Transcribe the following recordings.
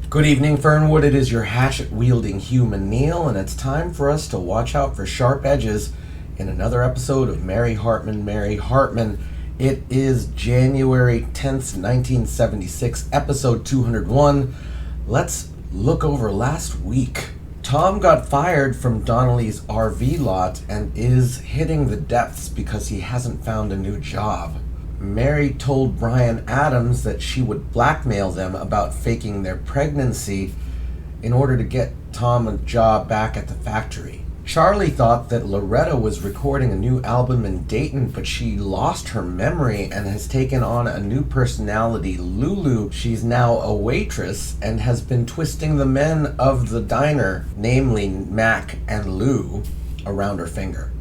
Good evening, Fernwood. It is your hatchet-wielding human Neil, and it's time for us to watch out for sharp edges in another episode of Mary Hartman, Mary Hartman. It is January 10th, 1976, episode 201. Let's look over last week. Tom got fired from Donnelly's RV lot and is hitting the depths because he hasn't found a new job. Mary told Brian Adams that she would blackmail them about faking their pregnancy in order to get Tom a job back at the factory. Charlie thought that Loretta was recording a new album in Dayton, but she lost her memory and has taken on a new personality, Lulu. She's now a waitress and has been twisting the men of the diner, namely Mac and Lou, around her finger.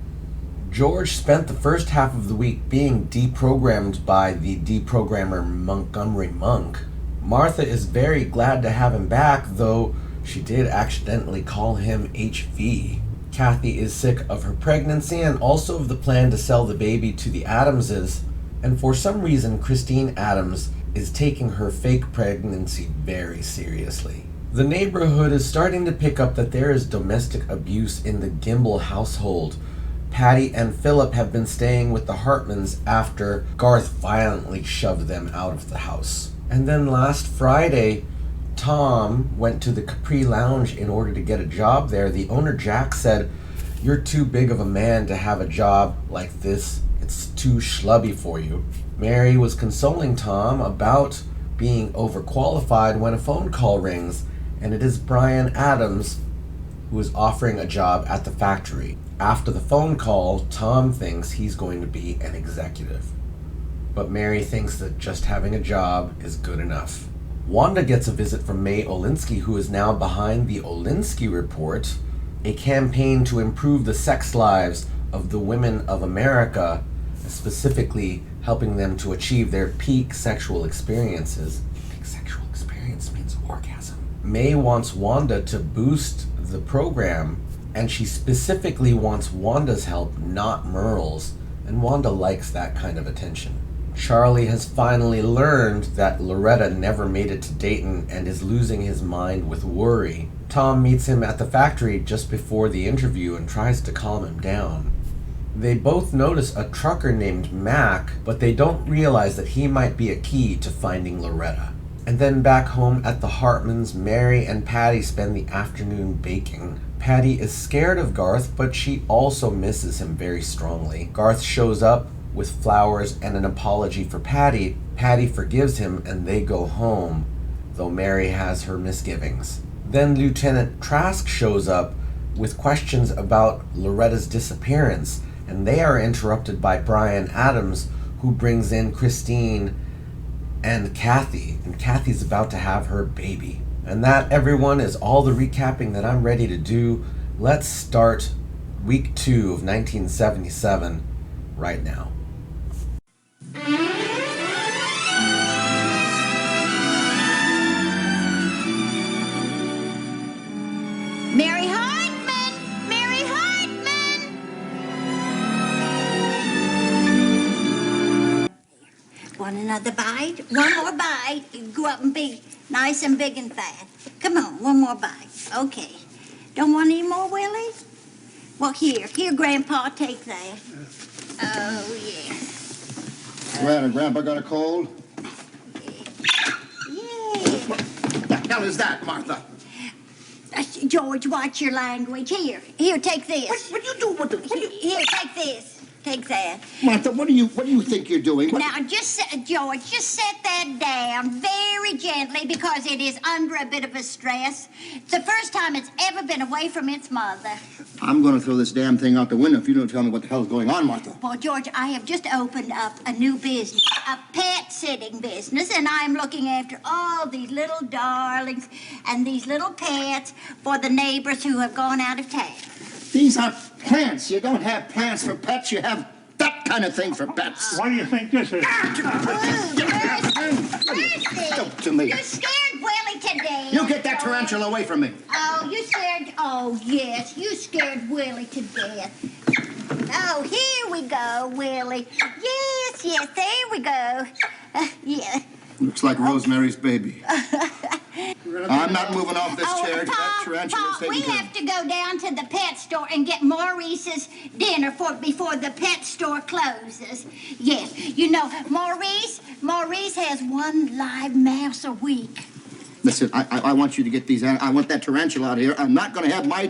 George spent the first half of the week being deprogrammed by the deprogrammer Montgomery Monk. Martha is very glad to have him back, though she did accidentally call him HV. Kathy is sick of her pregnancy and also of the plan to sell the baby to the Adamses, and for some reason Christine Adams is taking her fake pregnancy very seriously. The neighborhood is starting to pick up that there is domestic abuse in the Gimble household. Patty and Philip have been staying with the Hartmans after Garth violently shoved them out of the house. And then last Friday, Tom went to the Capri Lounge in order to get a job there. The owner, Jack, said, "You're too big of a man to have a job like this. It's too schlubby for you." Mary was consoling Tom about being overqualified when a phone call rings, and it is Brian Adams who is offering a job at the factory. After the phone call, Tom thinks he's going to be an executive. But Mary thinks that just having a job is good enough. Wanda gets a visit from May Olinsky, who is now behind the Olinsky Report, a campaign to improve the sex lives of the women of America, specifically helping them to achieve their peak sexual experiences. Peak sexual experience means orgasm. May wants Wanda to boost the program, and she specifically wants Wanda's help, not Merle's, and Wanda likes that kind of attention. Charlie has finally learned that Loretta never made it to Dayton and is losing his mind with worry. Tom meets him at the factory just before the interview and tries to calm him down. They both notice a trucker named Mac, but they don't realize that he might be a key to finding Loretta. And then back home at the Hartmans, Mary and Patty spend the afternoon baking. Patty is scared of Garth, but she also misses him very strongly. Garth shows up with flowers and an apology for Patty. Patty forgives him and they go home, though Mary has her misgivings. Then Lieutenant Trask shows up with questions about Loretta's disappearance, and they are interrupted by Brian Adams, who brings in Christine and Kathy, and Kathy's about to have her baby. And that, everyone, is all the recapping that I'm ready to do. Let's start week 2 of 1977 right now. Mary Hartman! Mary Hartman! Want another bite? One more bite. You go up and be nice and big and fat. Come on, one more bite. Okay. Don't want any more, Willie? Well, here, Grandpa, take that. Oh, yeah. Well, Grandpa got a cold? Yeah. What the hell is that, Martha? George, watch your language. Here, take this. What you do? What you... Here, take this. Take that. Martha, what do you think you're doing? Now, George, just set that down very gently because it is under a bit of a stress. It's the first time it's ever been away from its mother. I'm going to throw this damn thing out the window if you don't tell me what the hell's going on, Martha. Well, George, I have just opened up a new business, a pet sitting business, and I'm looking after all these little darlings and these little pets for the neighbors who have gone out of town. These are plants. You don't have plants for pets. You have that kind of thing for pets. What do you think this is? Don't to me. You scared Willie to death. You get that tarantula away from me. Oh, you scared... Oh, yes, you scared Willie to death. Oh, here we go, Willie. Yes, there we go. Yeah. Looks like Rosemary's baby. I'm not moving off this chair. That tarantula's Pa, we taken care have to go down to the pet store and get Maurice's dinner before the pet store closes. Yes, you know, Maurice has one live mouse a week. Listen, I want you to get these. I want that tarantula out of here. I'm not going to have my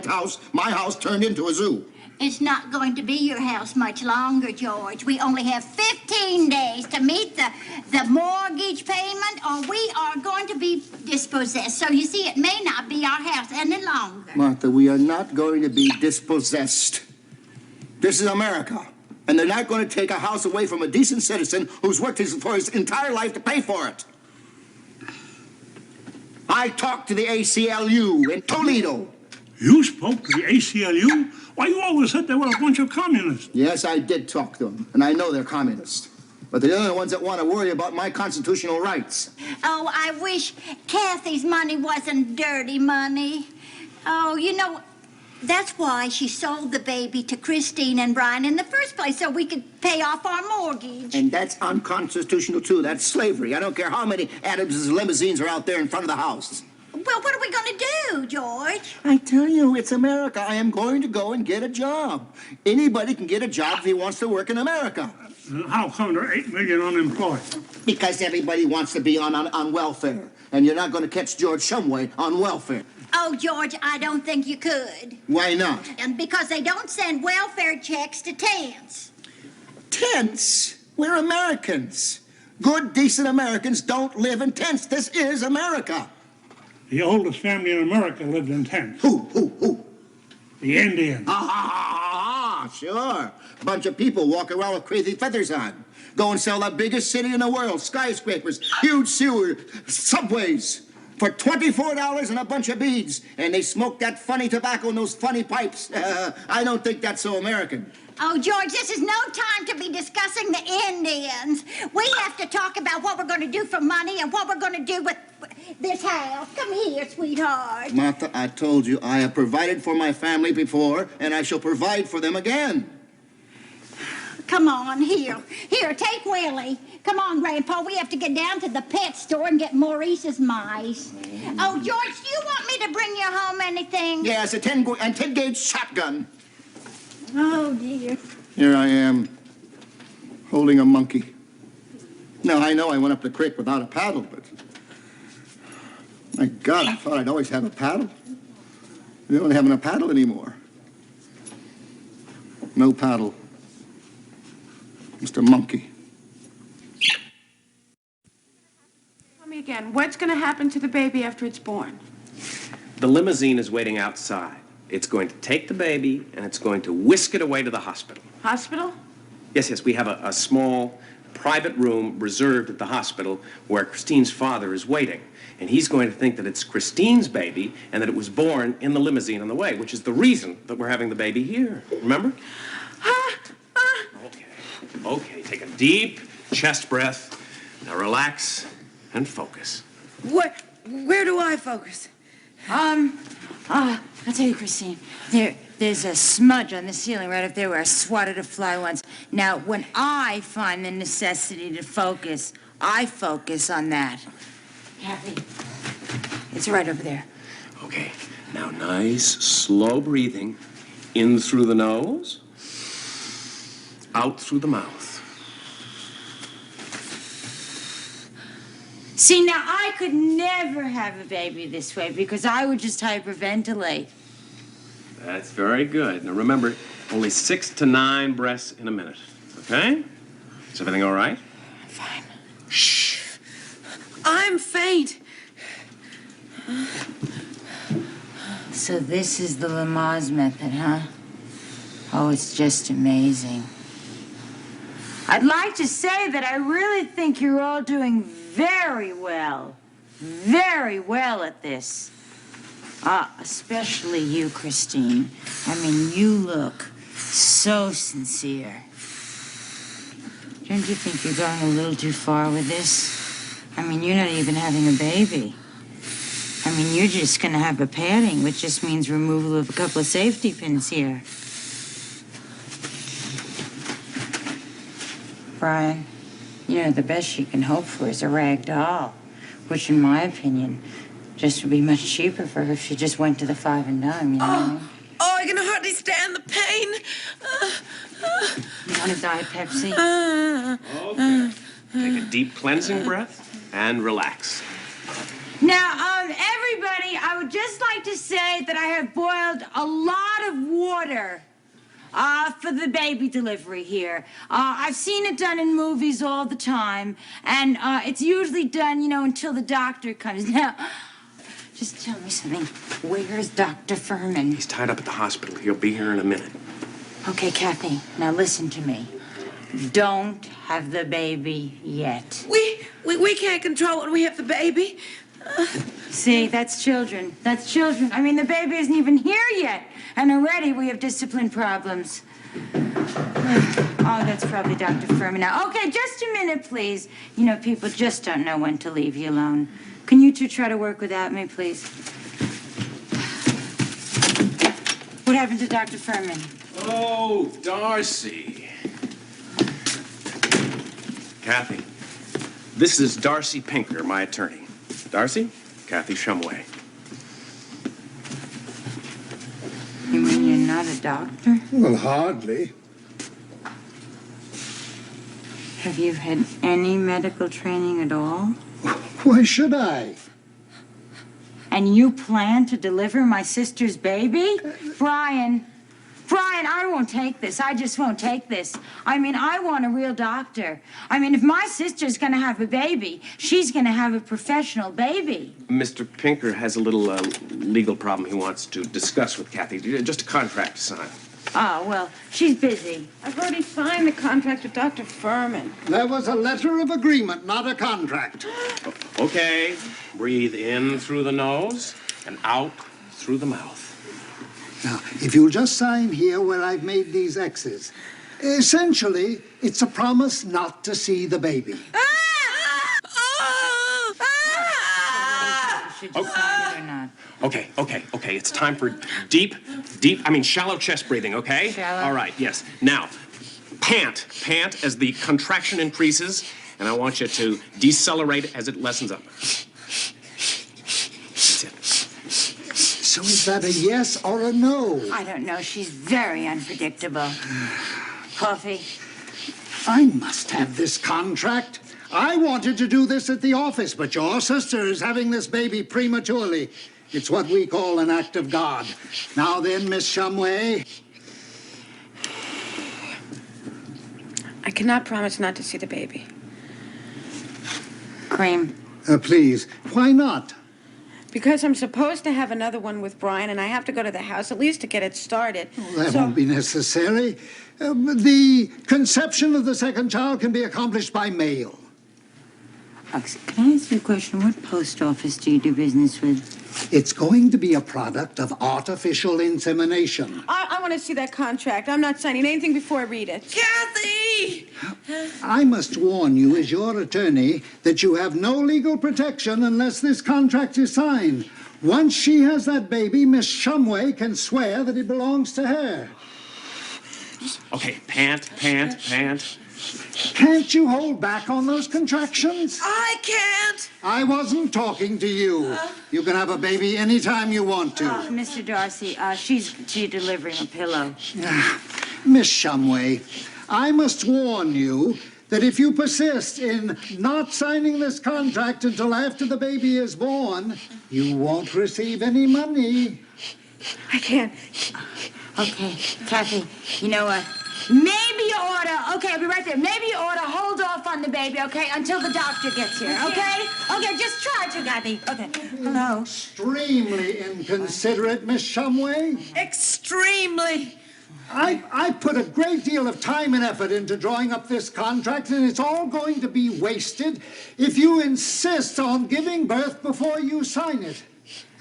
house turned into a zoo. It's not going to be your house much longer, George. We only have 15 days to meet the mortgage payment, or we are going to be dispossessed. So you see, it may not be our house any longer. Martha, we are not going to be dispossessed. This is America. And they're not going to take a house away from a decent citizen who's worked for his entire life to pay for it. I talked to the ACLU in Toledo. You spoke to the ACLU? Why, you always said they were a bunch of communists. Yes, I did talk to them, and I know they're communists. But they're the only ones that want to worry about my constitutional rights. Oh, I wish Kathy's money wasn't dirty money. Oh, you know, that's why she sold the baby to Christine and Brian in the first place, so we could pay off our mortgage. And that's unconstitutional, too. That's slavery. I don't care how many Adams' limousines are out there in front of the house. Well, what are we going to do, George? I tell you, it's America. I am going to go and get a job. Anybody can get a job if he wants to work in America. How come there are 8 million unemployed? Because everybody wants to be on welfare. And you're not going to catch George Shumway on welfare. Oh, George, I don't think you could. Why not? And because they don't send welfare checks to tents. Tents? We're Americans. Good, decent Americans don't live in tents. This is America. The oldest family in America lived in tents. Who? The Indians. Sure. A bunch of people walk around with crazy feathers on. Go and sell the biggest city in the world. Skyscrapers, huge sewer, subways. For $24 and a bunch of beads. And they smoke that funny tobacco in those funny pipes. I don't think that's so American. Oh, George, this is no time to be discussing the Indians. We have to talk about what we're going to do for money and what we're going to do with this house. Come here, sweetheart. Martha, I told you I have provided for my family before, and I shall provide for them again. Come on, here. Here, take Willie. Come on, Grandpa. We have to get down to the pet store and get Maurice's mice. Oh, George, do you want me to bring you home anything? Yes, a 10-gauge shotgun. Oh, dear. Here I am, holding a monkey. Now, I know I went up the creek without a paddle, but... My God, I thought I'd always have a paddle. We don't have a paddle anymore. No paddle. Mr. Monkey. Tell me again, what's going to happen to the baby after it's born? The limousine is waiting outside. It's going to take the baby, and it's going to whisk it away to the hospital. Hospital? Yes, we have a small private room reserved at the hospital where Christine's father is waiting. And he's going to think that it's Christine's baby and that it was born in the limousine on the way, which is the reason that we're having the baby here. Remember? Okay, take a deep chest breath. Now relax and focus. Where do I focus? I'll tell you, Christine. There's a smudge on the ceiling right up there where I swatted a fly once. Now, when I find the necessity to focus, I focus on that. Kathy, it's right over there. Okay, now nice, slow breathing. In through the nose, out through the mouth. See, now, I could never have a baby this way because I would just hyperventilate. That's very good. Now remember, only 6 to 9 breaths in a minute, okay? Is everything all right? Fine. Shh. I'm faint. So this is the Lamaze method, huh? Oh, it's just amazing. I'd like to say that I really think you're all doing very well at this. Especially you, Christine. I mean, you look so sincere. Don't you think you're going a little too far with this? I mean, you're not even having a baby. I mean, you're just going to have a padding, which just means removal of a couple of safety pins here. Brian, you know, the best you can hope for is a rag doll, which, in my opinion, Just would be much cheaper for her if she just went to the 5 and dime, you know what I mean? Oh, I can hardly stand the pain. You want a Diet Pepsi? Okay. Take a deep cleansing breath and relax. Now, everybody, I would just like to say that I have boiled a lot of water for the baby delivery here. I've seen it done in movies all the time, and it's usually done, you know, until the doctor comes. Now, just tell me something. Where's Dr. Furman? He's tied up at the hospital. He'll be here in a minute. Okay, Kathy, now listen to me. Don't have the baby yet. We can't control when we have the baby. See, that's children. That's children. I mean, the baby isn't even here yet. And already we have discipline problems. Oh, that's probably Dr. Furman now. Okay, just a minute, please. You know, people just don't know when to leave you alone. Can you two try to work without me, please? What happened to Dr. Furman? Oh, Darcy. Kathy, this is Darcy Pinker, my attorney. Darcy, Kathy Shumway. You mean you're not a doctor? Well, hardly. Have you had any medical training at all? Why should I? And you plan to deliver my sister's baby? Brian, I won't take this. I just won't take this. I mean, I want a real doctor. I mean, if my sister's going to have a baby, she's going to have a professional baby. Mr. Pinker has a little legal problem he wants to discuss with Kathy. Just a contract to sign. Oh, well, she's busy. I've already signed the contract with Dr. Furman. There was a letter of agreement, not a contract. Okay. Breathe in through the nose and out through the mouth. Now, if you'll just sign here where I've made these X's. Essentially, it's a promise not to see the baby. Should you sign it or not? Okay. It's time for shallow chest breathing, okay? Shallow? All right, yes. Now, pant as the contraction increases, and I want you to decelerate as it lessens up. That's it. So is that a yes or a no? I don't know. She's very unpredictable. Coffee? I must have this contract. I wanted to do this at the office, but your sister is having this baby prematurely. It's what we call an act of God. Now then, Miss Shumway. I cannot promise not to see the baby. Cream. Please, why not? Because I'm supposed to have another one with Brian, and I have to go to the house at least to get it started. That won't be necessary. The conception of the second child can be accomplished by mail. Can I ask you a question? What post office do you do business with? It's going to be a product of artificial insemination. I want to see that contract. I'm not signing anything before I read it. Kathy! I must warn you, as your attorney, that you have no legal protection unless this contract is signed. Once she has that baby, Miss Shumway can swear that it belongs to her. Okay, pant. Can't you hold back on those contractions? I can't. I wasn't talking to you. You can have a baby anytime you want to. Mr. Darcy, she's delivering a pillow. Miss Shumway, I must warn you that if you persist in not signing this contract until after the baby is born, you won't receive any money. I can't. Okay, Kathy, you know what? Maybe you ought to, okay, I'll be right there. Maybe you ought to hold off on the baby, okay, until the doctor gets here, okay? Okay, just try to, Kathy. Okay, hello? Extremely inconsiderate, Miss Shumway. Extremely. I put a great deal of time and effort into drawing up this contract, and it's all going to be wasted if you insist on giving birth before you sign it.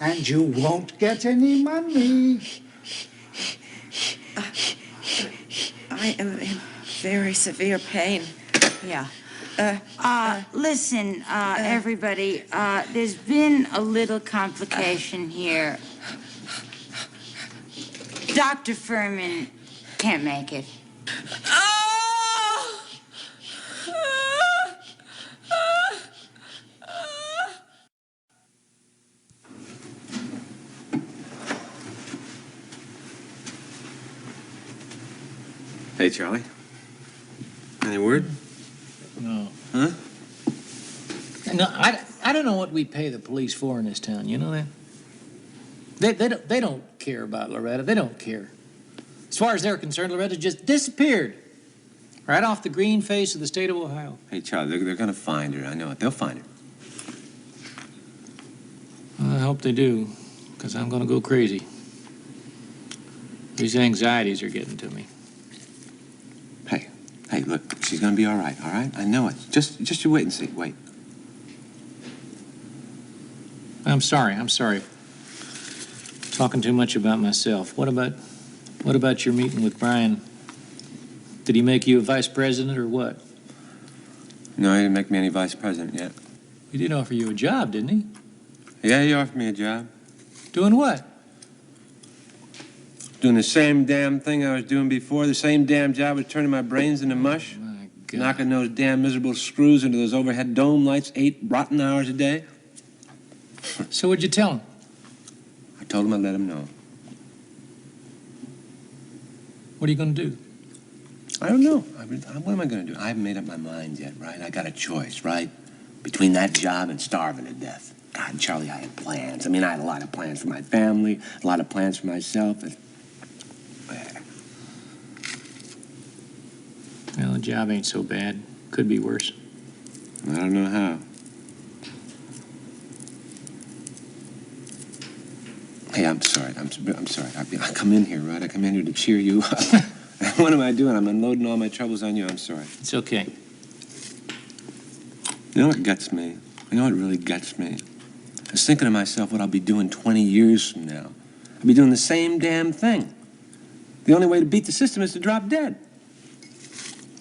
And you won't get any money. I am in very severe pain. Yeah. Listen, everybody, there's been a little complication here. Dr. Furman can't make it. Hey, Charlie. Any word? No. Huh? No, I don't know what we pay the police for in this town. You know that? They don't care about Loretta. They don't care. As far as they're concerned, Loretta just disappeared. Right off the green face of the state of Ohio. Hey, Charlie, they're going to find her. I know it. They'll find her. Well, I hope they do, because I'm going to go crazy. These anxieties are getting to me. Hey, look, she's going to be all right, all right? I know it. Just you wait and see. Wait. I'm sorry. Talking too much about myself. What about your meeting with Brian? Did he make you a vice president or what? No, he didn't make me any vice president yet. He did offer you a job, didn't he? Yeah, he offered me a job. Doing what? Doing the same damn thing I was doing before. The same damn job was turning my brains into mush. Oh, my God. Knocking those damn miserable screws into those overhead dome lights 8 rotten hours a day. So what'd you tell him? I told him I'd let him know. What are you going to do? I don't know. What am I going to do? I haven't made up my mind yet, right? I got a choice, right? Between that job and starving to death. God, Charlie, I had plans. I mean, I had a lot of plans for my family, a lot of plans for myself. Well, the job ain't so bad. Could be worse. I don't know how. Hey, I'm sorry. I'm sorry. I come in here, right? I come in here to cheer you up. What am I doing? I'm unloading all my troubles on you. I'm sorry. It's okay. You know what gets me? You know what really gets me? I was thinking to myself what I'll be doing 20 years from now. I'll be doing the same damn thing. The only way to beat the system is to drop dead.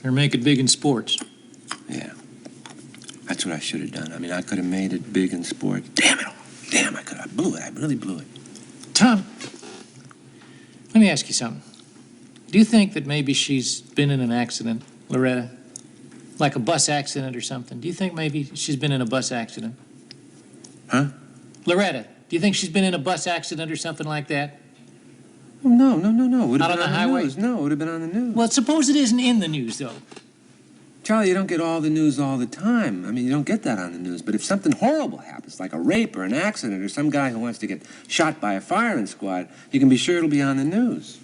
Or make it big in sports. Yeah. That's what I should have done. I mean, I could have made it big in sports. Damn it all. Damn, I could have. I blew it. I really blew it. Tom, let me ask you something. Do you think that maybe she's been in an accident, Loretta? Like a bus accident or something? Do you think maybe she's been in a bus accident? Huh? Loretta, do you think she's been in a bus accident or something like that? Oh, no. Would Not have on been the highway? News. No, it would have been on the news. Well, suppose it isn't in the news, though. Charlie, you don't get all the news all the time. I mean, you don't get that on the news. But if something horrible happens, like a rape or an accident or some guy who wants to get shot by a firing squad, you can be sure it'll be on the news.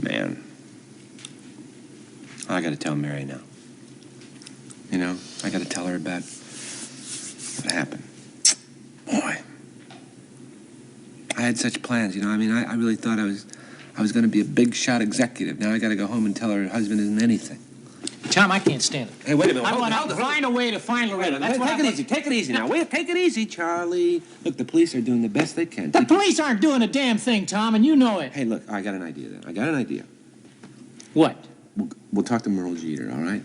Man. I gotta tell Mary now. You know, I gotta tell her about what happened. Boy. I had such plans, you know. I mean, I really thought I was going to be a big shot executive. Now I got to go home and tell her husband isn't anything. Tom, I can't stand it. Hey, wait a minute. I want to find a way to find Loretta. That's what Take it easy. Take it easy now. Wait, take it easy, Charlie. Look, the police are doing the best they can. The police aren't doing a damn thing, Tom, and you know it. Hey, look, I got an idea then. I got an idea. What? We'll talk to Merle Jeter, all right?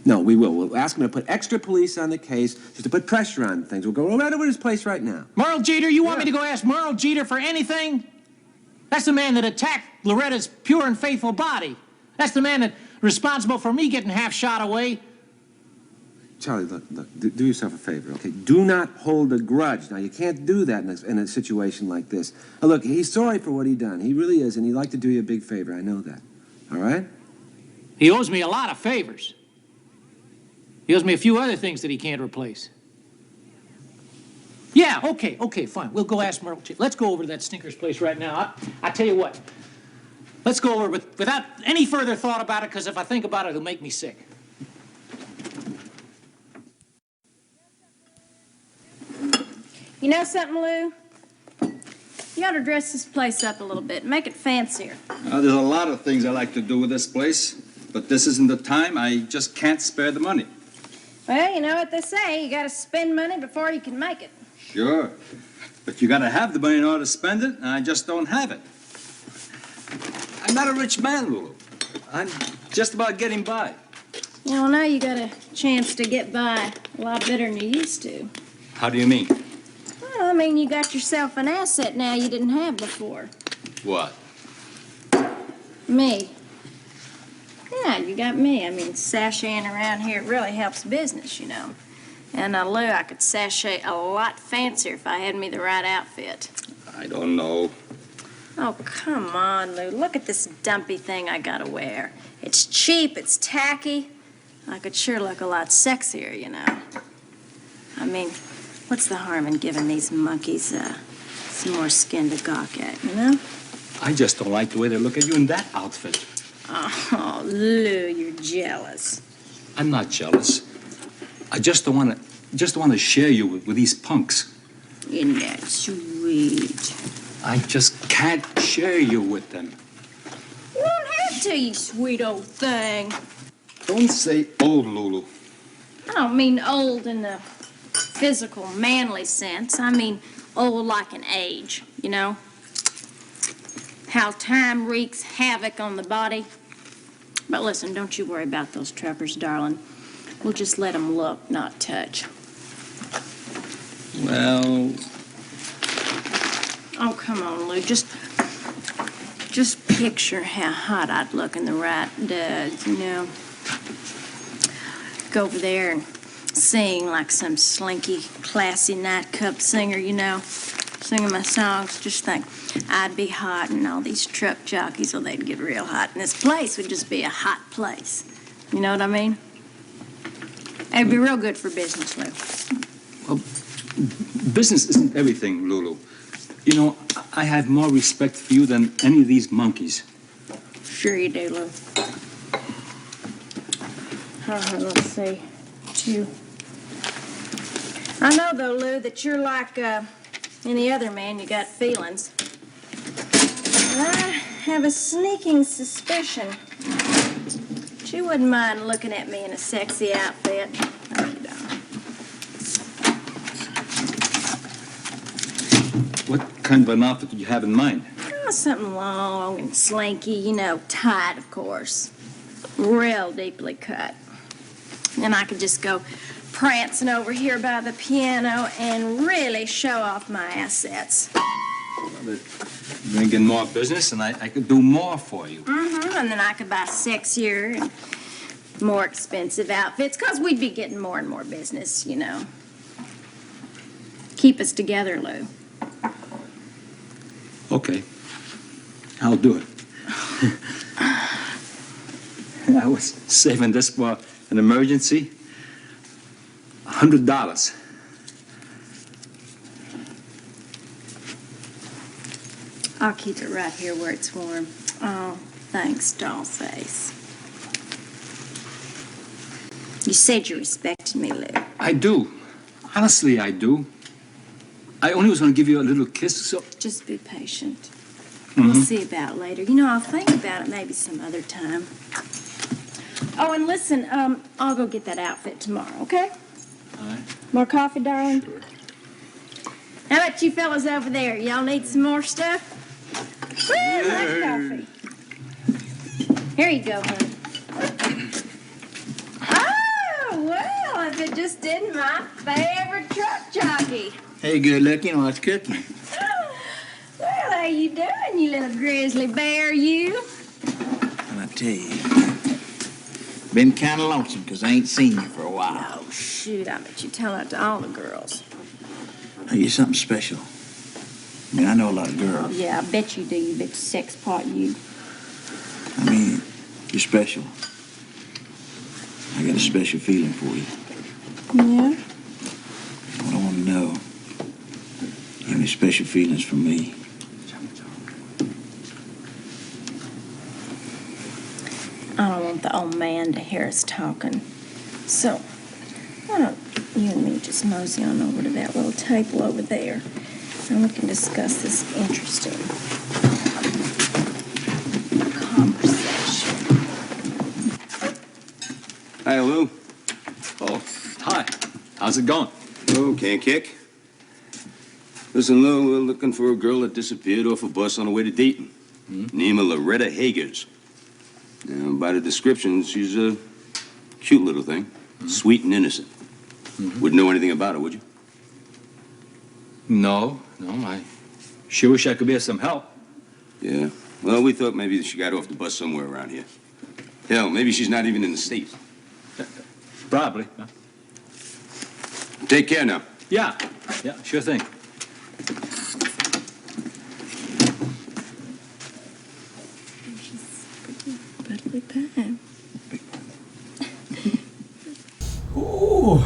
No, we will. We'll ask him to put extra police on the case, just to put pressure on things. We'll go right over to his place right now. Merle Jeter? You want me to go ask Merle Jeter for anything? That's the man that attacked Loretta's pure and faithful body. That's the man that's responsible for me getting half shot away. Charlie, look, do yourself a favor, okay? Do not hold a grudge. Now, you can't do that in a situation like this. Now, look, he's sorry for what he done. He really is, and he'd like to do you a big favor. I know that. All right? He owes me a lot of favors. He owes me a few other things that he can't replace. Yeah, okay, fine. We'll go ask Merle. Let's go over to that stinker's place right now. I tell you what. Let's go over without any further thought about it, because if I think about it, it'll make me sick. You know something, Lou? You ought to dress this place up a little bit, make it fancier. There's a lot of things I like to do with this place, but this isn't the time. I just can't spare the money. Well, you know what they say, you gotta spend money before you can make it. Sure. But you gotta have the money in order to spend it, and I just don't have it. I'm not a rich man, Lulu. I'm just about getting by. Yeah, well, now you got a chance to get by a lot better than you used to. How do you mean? Well, I mean, you got yourself an asset now you didn't have before. What? Me. Yeah, you got me. I mean, sashaying around here really helps business, you know. And Lou, I could sashay a lot fancier if I had me the right outfit. I don't know. Oh, come on, Lou. Look at this dumpy thing I gotta wear. It's cheap, it's tacky. I could sure look a lot sexier, you know. I mean, what's the harm in giving these monkeys some more skin to gawk at, you know? I just don't like the way they look at you in that outfit. Oh, Lou, you're jealous. I'm not jealous. I just don't want to share you with these punks. Isn't that sweet? I just can't share you with them. You don't have to, you sweet old thing. Don't say old, Lulu. I don't mean old in the physical, manly sense. I mean old like an age, you know? How time wreaks havoc on the body. But listen, don't you worry about those trappers, darling. We'll just let them look, not touch. Well... Oh, come on, Lou. Just picture how hot I'd look in the right duds, you know? Go over there and sing like some slinky, classy nightclub singer, you know? Singing my songs. Just think, I'd be hot and all these truck jockeys, well, they'd get real hot. And this place would just be a hot place. You know what I mean? It'd be real good for business, Lou. Well, business isn't everything, Lulu. You know, I have more respect for you than any of these monkeys. Sure you do, Lou. Let's see. Two. I know, though, Lou, that you're like any other man. You got feelings. But I have a sneaking suspicion that you wouldn't mind looking at me in a sexy outfit. No, you don't. What kind of an outfit do you have in mind? Oh, something long and slinky, you know, tight, of course. Real deeply cut. And I could just go prancing over here by the piano and really show off my assets. You're going to get more business, and I could do more for you. Mm-hmm. And then I could buy sexier and more expensive outfits, because we'd be getting more and more business, you know. Keep us together, Lou. Okay. I'll do it. I was saving this for an emergency. $100. I'll keep it right here where it's warm. Oh, thanks, dollface. You said you respected me, Lou. I do. Honestly, I do. I only was going to give you a little kiss, so... Just be patient. We'll see about it later. You know, I'll think about it maybe some other time. Oh, and listen, I'll go get that outfit tomorrow, okay? All right. More coffee, darling? Sure. How about you fellas over there? Y'all need some more stuff? Woo, nice coffee. Here you go, honey. Oh, well, if it just isn't my favorite truck jockey. Hey, good looking. What's cooking? Well, how you doing, you little grizzly bear, you? And I tell you, been kind of lonesome because I ain't seen you for a while. Oh, shoot, I bet you tell that to all the girls. Are you something special? I mean, I know a lot of girls. Oh, yeah, I bet you do, you big sex pot, you. I mean, you're special. I got a special feeling for you. Yeah? What I want to know, you have any special feelings for me? I don't want the old man to hear us talking. So, why don't you and me just mosey on over to that little table over there, and we can discuss this interesting conversation. Hi, Lou. Oh, hi. How's it going? Oh, can't kick. Listen, Lou, we're looking for a girl that disappeared off a bus on the way to Dayton. Name of Loretta Hagers. Now, by the description, she's a cute little thing. Sweet and innocent. Wouldn't know anything about her, would you? No, I sure wish I could be of some help. Yeah. Well, we thought maybe she got off the bus somewhere around here. Hell, maybe she's not even in the States. Probably. Huh? Take care now. Yeah, sure thing. Okay. Ooh.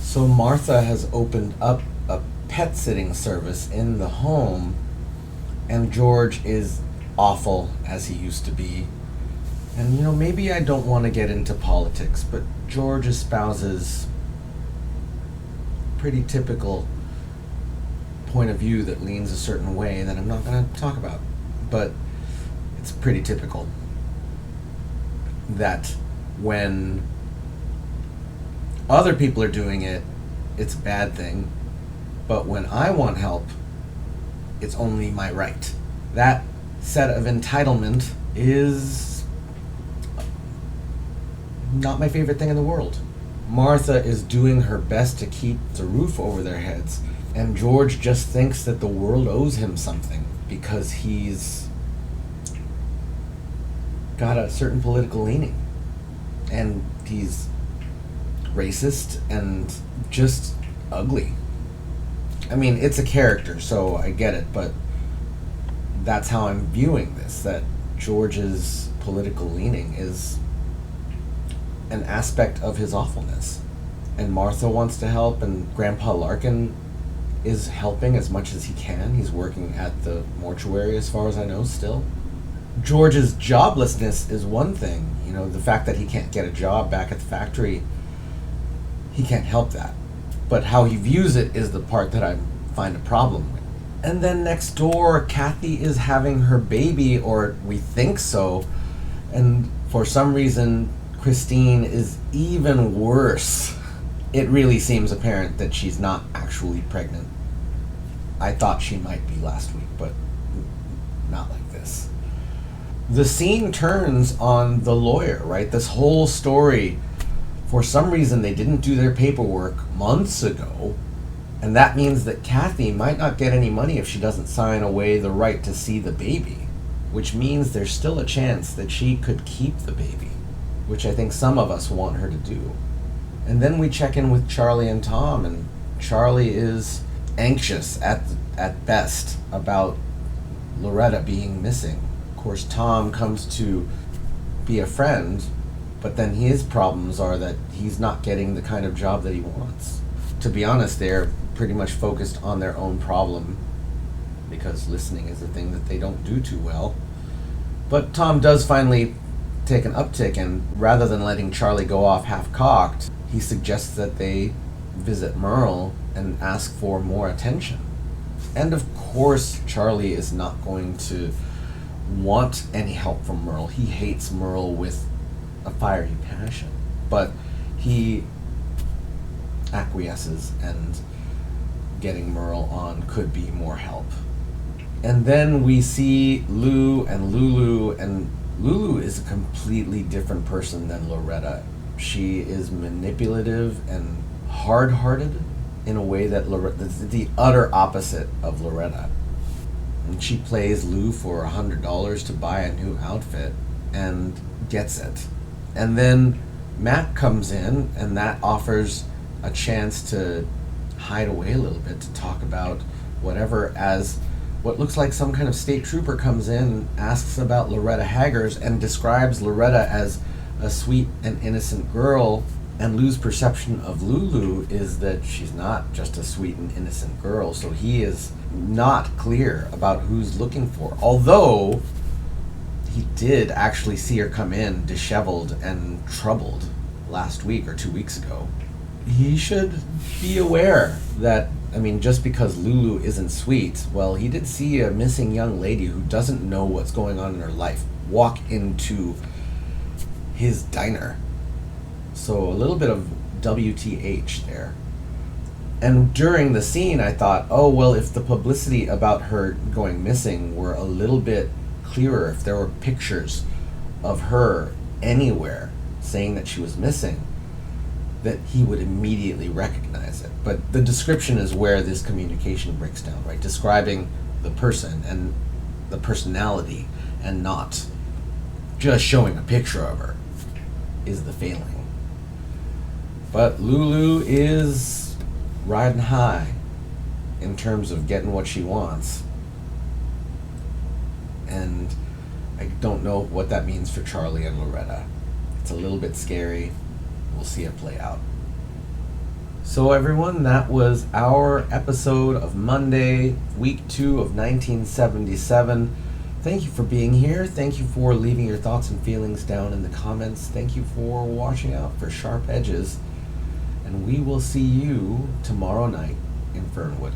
So Martha has opened up a pet sitting service in the home, and George is awful as he used to be. And you know, maybe I don't want to get into politics, but George espouses pretty typical point of view that leans a certain way that I'm not going to talk about. But it's pretty typical that when other people are doing it, it's a bad thing. But when I want help, it's only my right. That set of entitlement is not my favorite thing in the world. Martha is doing her best to keep the roof over their heads, and George just thinks that the world owes him something because he's got a certain political leaning. And he's racist and just ugly. I mean, it's a character, so I get it, but that's how I'm viewing this, that George's political leaning is an aspect of his awfulness. And Martha wants to help, and Grandpa Larkin is helping as much as he can. He's working at the mortuary, as far as I know, still. George's joblessness is one thing. You know, the fact that he can't get a job back at the factory, he can't help that. But how he views it is the part that I find a problem with. And then next door, Kathy is having her baby, or we think so, and for some reason, Christine is even worse. It really seems apparent that she's not actually pregnant. I thought she might be last week, but not like this. The scene turns on the lawyer, right? This whole story, for some reason, they didn't do their paperwork months ago, and that means that Kathy might not get any money if she doesn't sign away the right to see the baby, which means there's still a chance that she could keep the baby, which I think some of us want her to do. And then we check in with Charlie and Tom, and Charlie is anxious at best about Loretta being missing. Of course, Tom comes to be a friend, but then his problems are that he's not getting the kind of job that he wants. To be honest, they're pretty much focused on their own problem, because listening is a thing that they don't do too well. But Tom does finally take an uptick, and rather than letting Charlie go off half-cocked, he suggests that they visit Merle and ask for more attention. And of course, Charlie is not going to want any help from Merle. He hates Merle with a fiery passion. But he acquiesces, and getting Merle on could be more help. And then we see Lou and Lulu, and Lulu is a completely different person than Loretta. She is manipulative and hard-hearted in a way that that's the utter opposite of Loretta. And she plays Lou for $100 to buy a new outfit and gets it. And then Matt comes in, and that offers a chance to hide away a little bit, to talk about whatever, as what looks like some kind of state trooper comes in, asks about Loretta Haggers, and describes Loretta as a sweet and innocent girl. And Lou's perception of Lulu is that she's not just a sweet and innocent girl, so he is not clear about who's looking for. Although he did actually see her come in disheveled and troubled last week or 2 weeks ago. He should be aware that, I mean, just because Lulu isn't sweet, well, he did see a missing young lady who doesn't know what's going on in her life walk into his diner. So a little bit of WTH there. And during the scene, I thought, oh, well, if the publicity about her going missing were a little bit clearer, if there were pictures of her anywhere saying that she was missing, that he would immediately recognize it. But the description is where this communication breaks down, right? Describing the person and the personality, and not just showing a picture of her, is the failing. But Lulu is riding high in terms of getting what she wants. And I don't know what that means for Charlie and Loretta. It's a little bit scary. We'll see it play out. So everyone, that was our episode of Monday, week 2 of 1977. Thank you for being here. Thank you for leaving your thoughts and feelings down in the comments. Thank you for watching out for sharp edges. And we will see you tomorrow night in Fernwood.